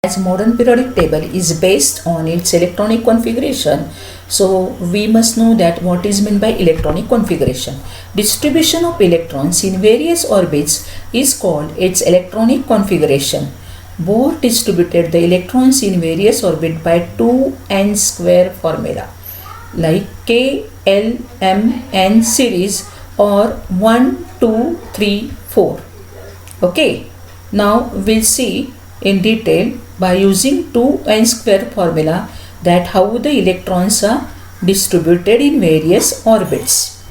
As modern periodic table is based on its electronic configuration, so we must know that what is meant by electronic configuration. Distribution of electrons in various orbits is called its electronic configuration. Bohr distributed the electrons in various orbits by 2n square formula like K, L, M, N series or 1, 2, 3, 4. Okay, now we'll see in detail by using 2n square formula that how the electrons are distributed in various orbits.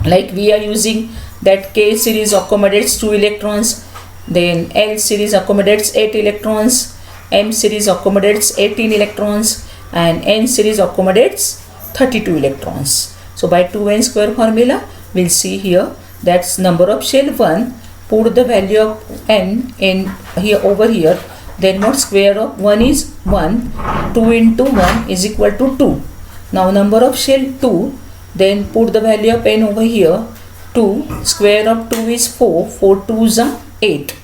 Like we are using that K series accommodates 2 electrons, then L series accommodates 8 electrons, M series accommodates 18 electrons and N series accommodates 32 electrons. So by 2n square formula we'll see here that's number of shell 1, put the value of n in here over here, then what square of 1 is 1, 2 into 1 is equal to 2. Now number of shell 2, then put the value of n over here, 2, square of 2 is 4, 4 2s are 8.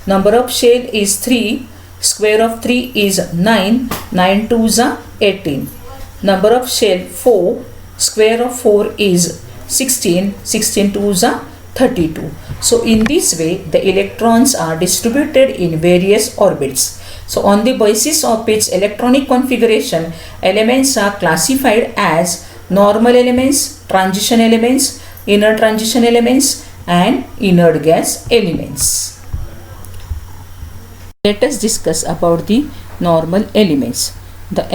Number of shell is 3, square of 3 is 9, 9 2s are 18. Number of shell 4, square of 4 is 16, 16 2s are 32. So in this way the electrons are distributed in various orbits. So on the basis of its electronic configuration, elements are classified as normal elements, transition elements, inner transition elements and inert gas elements. Let us discuss about the normal elements. The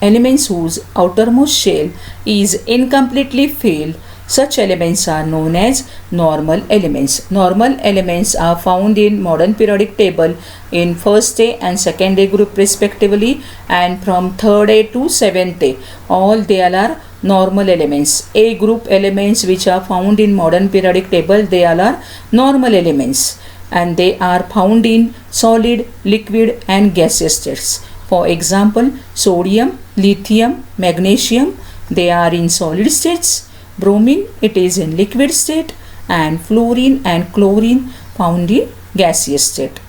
elements whose outermost shell is incompletely filled, such elements are known as normal elements. Normal elements are found in modern periodic table in first day and second day group respectively, and from third day to seventh day all they all are normal elements. A group elements which are found in modern periodic table, they all are normal elements and they are found in solid, liquid and gaseous states. For example, sodium, lithium, magnesium, they are in solid states. Bromine, it is in liquid state, and fluorine and chlorine found in gaseous state.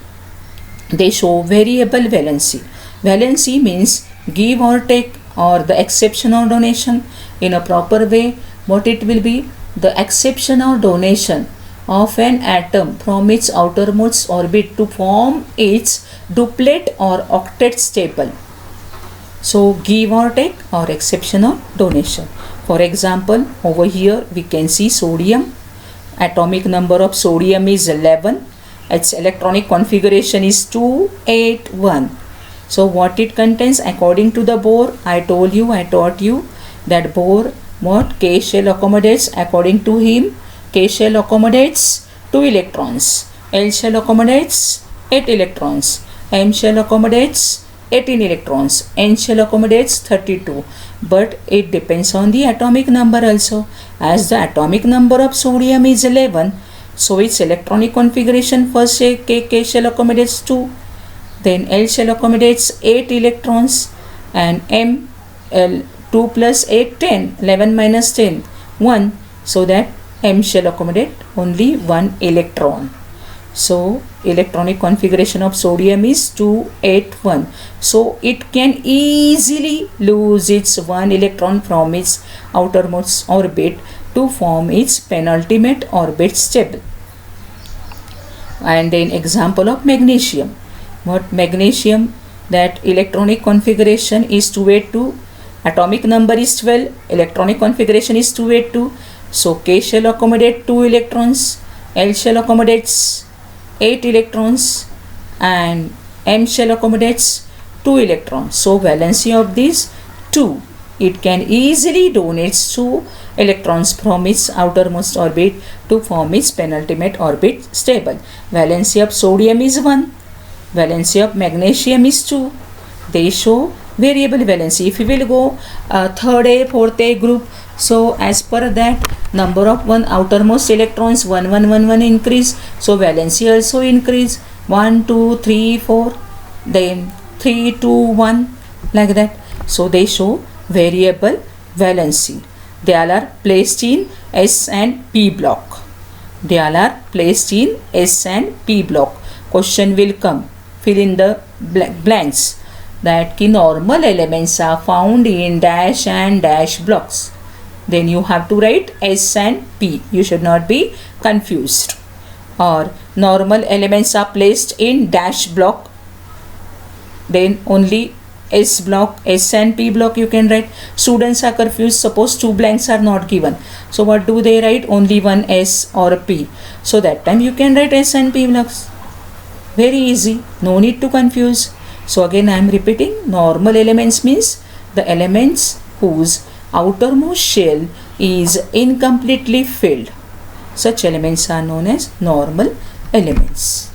They show variable valency. Valency means give or take or the exception or donation. In a proper way, what it will be? The exception or donation of an atom from its outermost orbit to form its duplet or octet staple. So give or take or exception or donation. For example, over here we can see sodium. Atomic number of sodium is 11. Its electronic configuration is 281. So what it contains according to the Bohr? I taught you that Bohr what K shell accommodates according to him. K shell accommodates 2 electrons. L shell accommodates 8 electrons. M shell accommodates 18 electrons. N shell accommodates 32. But it depends on the atomic number also. As the atomic number of sodium is 11, so its electronic configuration first say K shell accommodates 2. Then L shell accommodates 8 electrons and M, L 2 plus 8 10, 11 minus 10 1, so that M shall accommodate only 1 electron. So electronic configuration of sodium is 281. So it can easily lose its 1 electron from its outermost orbit to form its penultimate orbit stable. And an example of magnesium. What magnesium? That electronic configuration is 282. Atomic number is 12. Electronic configuration is 282. So K shall accommodate 2 electrons. L shall accommodates 8 electrons and M shell accommodates 2 electrons. So valency of these 2. It can easily donate 2 electrons from its outermost orbit to form its penultimate orbit stable. Valency of sodium is 1. Valency of magnesium is 2. They show variable valency. If we will go third A, fourth A group, so as per that number of one outermost electrons 1 1 1 1 increase, so valency also increase 1 2 3 4, then 3 2 1 like that. So they show variable valency. They all are placed in S and P block. They all are placed in S and P block. Question will come fill in the blanks. That key normal elements are found in dash and dash blocks. Then you have to write S and P. You should not be confused. Or normal elements are placed in dash block. Then only S block, S and P block you can write. Students are confused. Suppose two blanks are not given. So what do they write? Only one S or a P. So that time you can write S and P blocks. Very easy. No need to confuse. So again I am repeating. Normal elements means the elements whose outermost shell is incompletely filled. Such elements are known as normal elements.